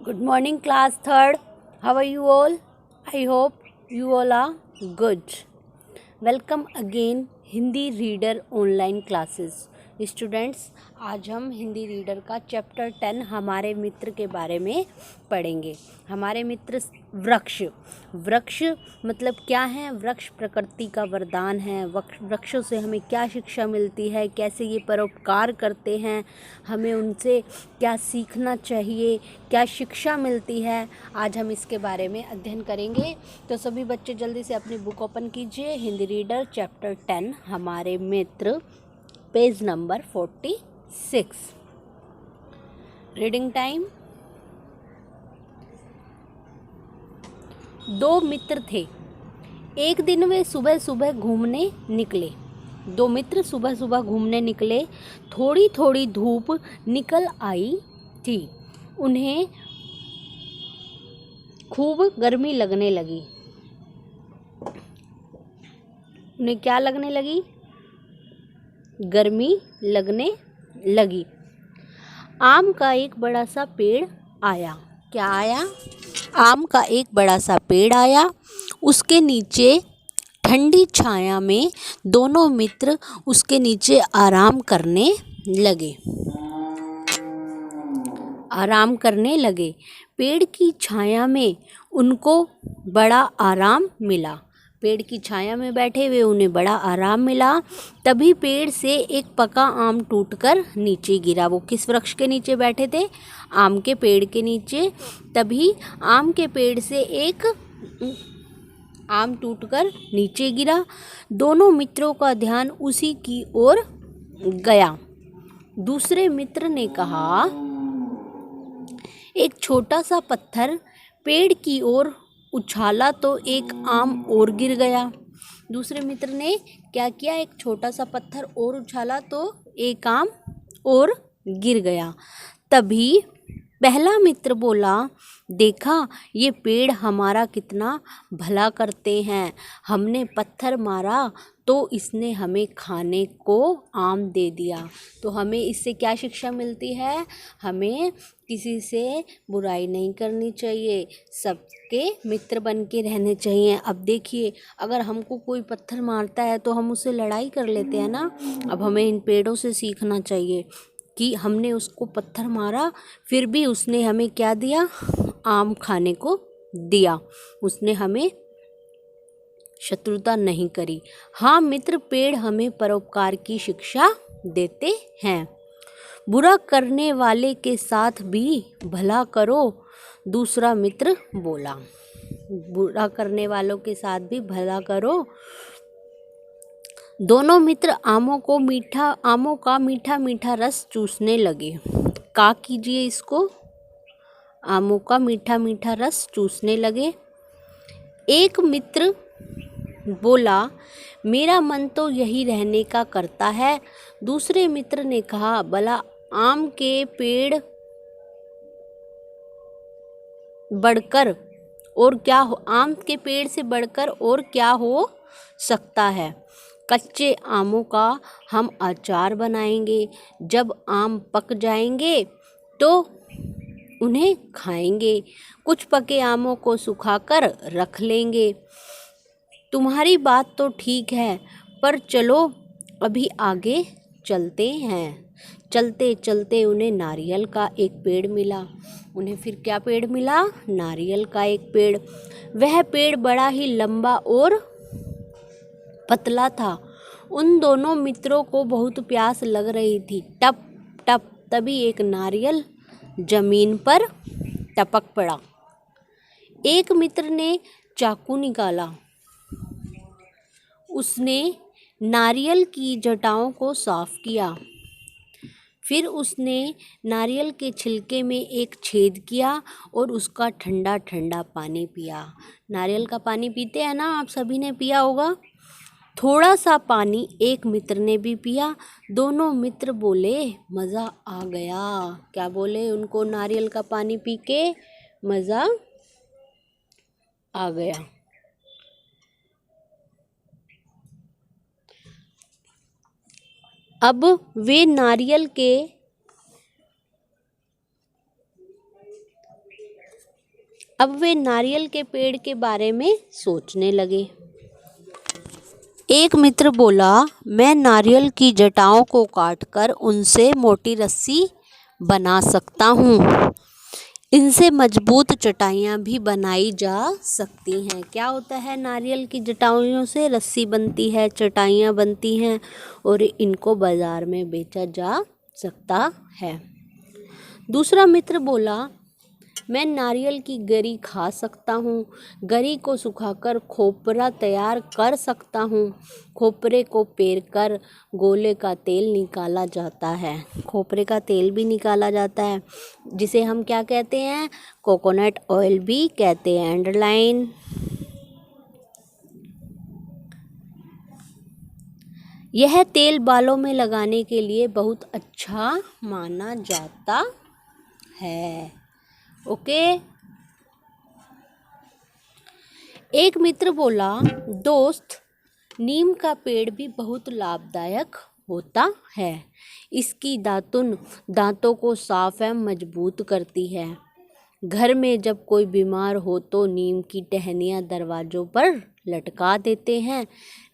Good morning, class third. How are you all? I hope you all are good. Welcome again, Hindi reader online classes. Students, आज हम Hindi reader का chapter 10 हमारे मित्र के बारे में पढ़ेंगे। हमारे मित्र वृक्ष। वृक्ष मतलब क्या है? वृक्ष प्रकृति का वरदान है। वृक्षों से हमें क्या शिक्षा मिलती है, कैसे ये परोपकार करते हैं, हमें उनसे क्या सीखना चाहिए, क्या शिक्षा मिलती है, आज हम इसके बारे में अध्ययन करेंगे। तो सभी बच्चे जल्दी से अपनी बुक ओपन कीजिए। हिंदी रीडर चैप्टर 10 हमारे मित्र, पेज नंबर 46। Reading time. दो मित्र थे। एक दिन वे सुबह सुबह घूमने निकले। दो मित्र सुबह सुबह घूमने निकले। थोड़ी थोड़ी धूप निकल आई थी। उन्हें खूब गर्मी लगने लगी। उन्हें क्या लगने लगी? गर्मी लगने लगी। आम का एक बड़ा सा पेड़ आया। क्या आया? आम का एक बड़ा सा पेड़ आया। उसके नीचे ठंडी छाया में दोनों मित्र उसके नीचे आराम करने लगे। पेड़ की छाया में उनको बड़ा आराम मिला। पेड़ की छाया में बैठे हुए उन्हें बड़ा आराम मिला। तभी पेड़ से एक पका आम टूटकर नीचे गिरा। वो किस वृक्ष के नीचे बैठे थे? आम के पेड़ के नीचे। तभी आम के पेड़ से एक आम टूटकर नीचे गिरा। दोनों मित्रों का ध्यान उसी की ओर गया। दूसरे मित्र ने कहा, एक छोटा सा पत्थर पेड़ की ओर उछाला तो एक आम और गिर गया। दूसरे मित्र ने क्या किया? एक छोटा सा पत्थर और उछाला तो एक आम और गिर गया। तभी पहला मित्र बोला, देखा, ये पेड़ हमारा कितना भला करते हैं। हमने पत्थर मारा तो इसने हमें खाने को आम दे दिया। तो हमें इससे क्या शिक्षा मिलती है? हमें किसी से बुराई नहीं करनी चाहिए, सबके मित्र बन के रहने चाहिए। अब देखिए, अगर हमको कोई पत्थर मारता है तो हम उससे लड़ाई कर लेते हैं ना। अब हमें इन पेड़ों से सीखना चाहिए कि हमने उसको पत्थर मारा, फिर भी उसने हमें क्या दिया? आम खाने को दिया। उसने हमें शत्रुता नहीं करी। हाँ मित्र, पेड़ हमें परोपकार की शिक्षा देते हैं। बुरा करने वाले के साथ भी भला करो, दूसरा मित्र बोला। बुरा करने वालों के साथ भी भला करो। दोनों मित्र आमों का मीठा मीठा रस चूसने लगे। का कीजिए इसको? आमों का मीठा मीठा रस चूसने लगे। एक मित्र बोला, मेरा मन तो यही रहने का करता है। दूसरे मित्र ने कहा, भला आम के पेड़ बढ़कर और क्या हो? आम के पेड़ से बढ़कर और क्या हो सकता है? कच्चे आमों का हम अचार बनाएंगे। जब आम पक जाएंगे तो उन्हें खाएंगे। कुछ पके आमों को सुखाकर रख लेंगे। तुम्हारी बात तो ठीक है, पर चलो अभी आगे चलते हैं। चलते चलते उन्हें नारियल का एक पेड़ मिला। उन्हें फिर क्या पेड़ मिला? नारियल का एक पेड़। वह पेड़ बड़ा ही लंबा और पतला था। उन दोनों मित्रों को बहुत प्यास लग रही थी। टप टप, तभी एक नारियल जमीन पर टपक पड़ा। एक मित्र ने चाकू निकाला। उसने नारियल की जटाओं को साफ किया। फिर उसने नारियल के छिलके में एक छेद किया और उसका ठंडा ठंडा पानी पिया। नारियल का पानी पीते हैं ना, आप सभी ने पिया होगा। थोड़ा सा पानी एक मित्र ने भी पिया। दोनों मित्र बोले, मज़ा आ गया। क्या बोले? उनको नारियल का पानी पी के मज़ा आ गया। अब वे नारियल के अब वे नारियल के पेड़ के बारे में सोचने लगे। एक मित्र बोला, मैं नारियल की जटाओं को काटकर उनसे मोटी रस्सी बना सकता हूँ। इनसे मजबूत चटाइयाँ भी बनाई जा सकती हैं। क्या होता है, नारियल की जटाइयों से रस्सी बनती है, चटाइयाँ बनती हैं और इनको बाज़ार में बेचा जा सकता है। दूसरा मित्र बोला, मैं नारियल की गरी खा सकता हूँ। गरी को सुखाकर खोपरा तैयार कर सकता हूँ। खोपरे को पेरकर गोले का तेल निकाला जाता है। खोपरे का तेल भी निकाला जाता है, जिसे हम क्या कहते हैं, कोकोनट ऑयल भी कहते हैं। अंडरलाइन। यह तेल बालों में लगाने के लिए बहुत अच्छा माना जाता है। ओके। एक मित्र बोला, दोस्त, नीम का पेड़ भी बहुत लाभदायक होता है। इसकी दातुन दांतों को साफ एवं मजबूत करती है। घर में जब कोई बीमार हो तो नीम की टहनियाँ दरवाजों पर लटका देते हैं।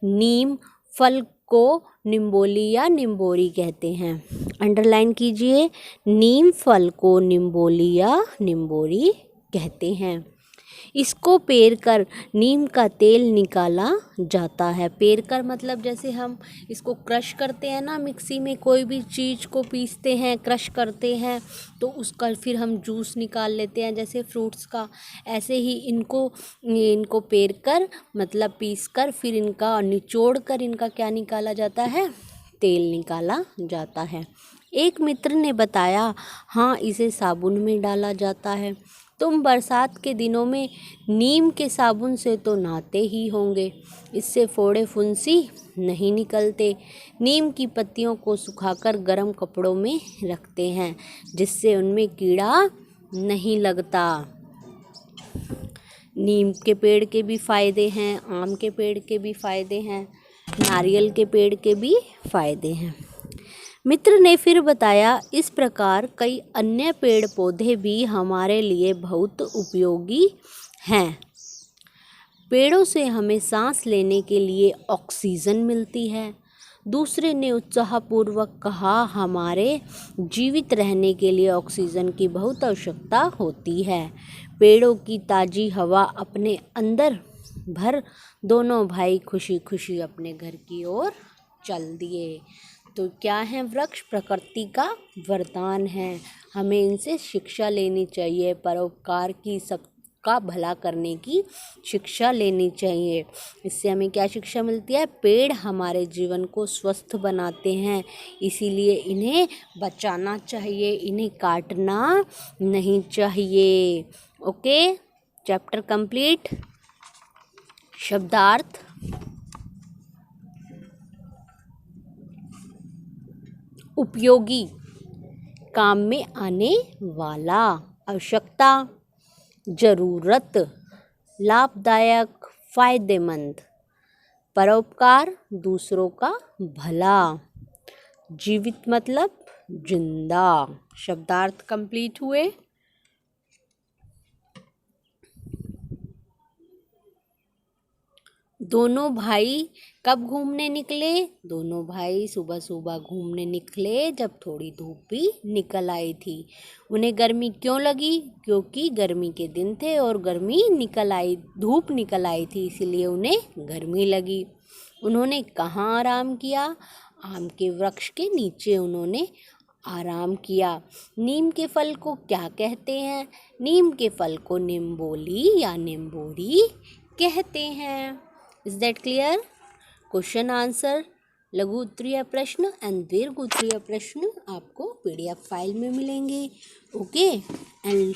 नीम फल को निम्बोली या निम्बोरी कहते हैं। अंडरलाइन कीजिए, नीम फल को निम्बोली या निम्बोरी कहते हैं। इसको पेरकर नीम का तेल निकाला जाता है। पेरकर मतलब जैसे हम इसको क्रश करते हैं ना, मिक्सी में कोई भी चीज़ को पीसते हैं, क्रश करते हैं, तो उसका फिर हम जूस निकाल लेते हैं, जैसे फ्रूट्स का। ऐसे ही इनको पेरकर मतलब पीसकर फिर इनका निचोड़ कर इनका क्या निकाला जाता है, तेल निकाला जाता है। एक मित्र ने बताया, हाँ, इसे साबुन में डाला जाता है। तुम बरसात के दिनों में नीम के साबुन से तो नहाते ही होंगे। इससे फोड़े फुंसी नहीं निकलते। नीम की पत्तियों को सुखाकर गर्म कपड़ों में रखते हैं, जिससे उनमें कीड़ा नहीं लगता। नीम के पेड़ के भी फ़ायदे हैं, आम के पेड़ के भी फ़ायदे हैं, नारियल के पेड़ के भी फ़ायदे हैं। मित्र ने फिर बताया, इस प्रकार कई अन्य पेड़ पौधे भी हमारे लिए बहुत उपयोगी हैं। पेड़ों से हमें सांस लेने के लिए ऑक्सीजन मिलती है। दूसरे ने उत्साहपूर्वक कहा, हमारे जीवित रहने के लिए ऑक्सीजन की बहुत आवश्यकता होती है। पेड़ों की ताज़ी हवा अपने अंदर भर दोनों भाई खुशी खुशी अपने घर की ओर चल दिए। तो क्या है, वृक्ष प्रकृति का वरदान है। हमें इनसे शिक्षा लेनी चाहिए, परोपकार की, सबका भला करने की शिक्षा लेनी चाहिए। इससे हमें क्या शिक्षा मिलती है, पेड़ हमारे जीवन को स्वस्थ बनाते हैं, इसीलिए इन्हें बचाना चाहिए, इन्हें काटना नहीं चाहिए। Okay, chapter complete. शब्दार्थ, उपयोगी, काम में आने वाला, आवश्यकता, जरूरत, लाभदायक, फायदेमंद, परोपकार, दूसरों का भला, जीवित मतलब जिंदा। शब्दार्थ कंप्लीट हुए। दोनों भाई कब घूमने निकले? दोनों भाई सुबह सुबह घूमने निकले जब थोड़ी धूप भी निकल आई थी। उन्हें गर्मी क्यों लगी? क्योंकि गर्मी के दिन थे और गर्मी निकल आई, धूप निकल आई थी, इसीलिए उन्हें गर्मी लगी। उन्होंने कहाँ आराम किया? आम के वृक्ष के नीचे उन्होंने आराम किया। नीम के फल को क्या कहते हैं? नीम के फल को निम्बोली या निम्बोरी कहते हैं। Is that clear? Question answer, लघु उत्तरीय प्रश्न एंड दीर्घ उत्तरीय प्रश्न आपको PDF फाइल में मिलेंगे। ओके, एंड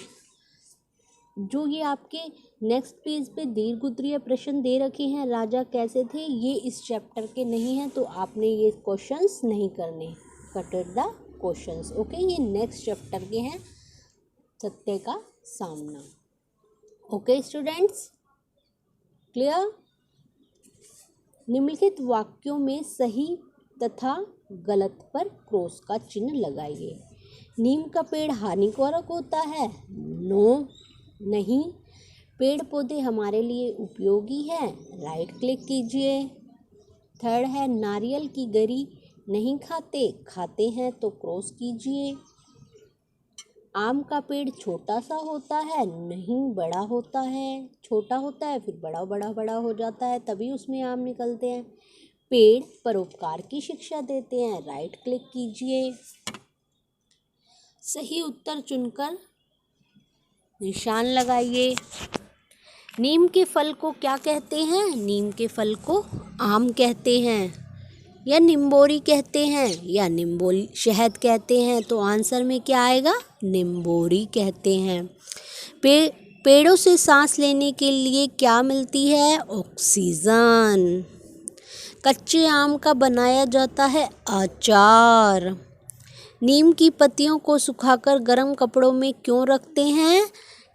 जो ये आपके नेक्स्ट पेज पे दीर्घ उत्तरीय प्रश्न दे रखे हैं, राजा कैसे थे, ये इस चैप्टर के नहीं हैं, तो आपने ये क्वेश्चंस नहीं करने, कटेड द क्वेश्चंस। ओके, ये नेक्स्ट चैप्टर के हैं, सत्य का सामना। Okay students, clear? निम्नलिखित वाक्यों में सही तथा गलत पर क्रॉस का चिन्ह लगाइए। नीम का पेड़ हानिकारक होता है? नो, नहीं। पेड़ पौधे हमारे लिए उपयोगी है, राइट क्लिक कीजिए। थर्ड है नारियल की गरी नहीं खाते, खाते हैं तो क्रॉस कीजिए। आम का पेड़ छोटा सा होता है, नहीं बड़ा होता है, छोटा होता है फिर बड़ा बड़ा बड़ा हो जाता है, तभी उसमें आम निकलते हैं। पेड़ परोपकार की शिक्षा देते हैं, राइट क्लिक कीजिए। सही उत्तर चुनकर निशान लगाइए। नीम के फल को क्या कहते हैं? नीम के फल को आम कहते हैं, या निम्बोरी कहते हैं, या निम्बोली शहद कहते हैं। तो आंसर में क्या आएगा? निम्बोरी कहते हैं। पेड़ों से सांस लेने के लिए क्या मिलती है? ऑक्सीजन। कच्चे आम का बनाया जाता है अचार। नीम की पत्तियों को सुखाकर गर्म कपड़ों में क्यों रखते हैं?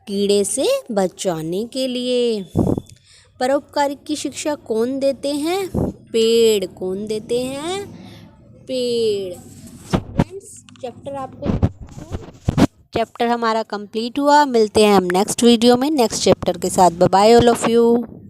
कीड़े से बचाने के लिए। परोपकार की शिक्षा कौन देते हैं? पेड़। कौन देते हैं? पेड़। फ्रेंड्स, चैप्टर हमारा कंप्लीट हुआ। मिलते हैं हम नेक्स्ट वीडियो में नेक्स्ट चैप्टर के साथ। Bye bye all of you.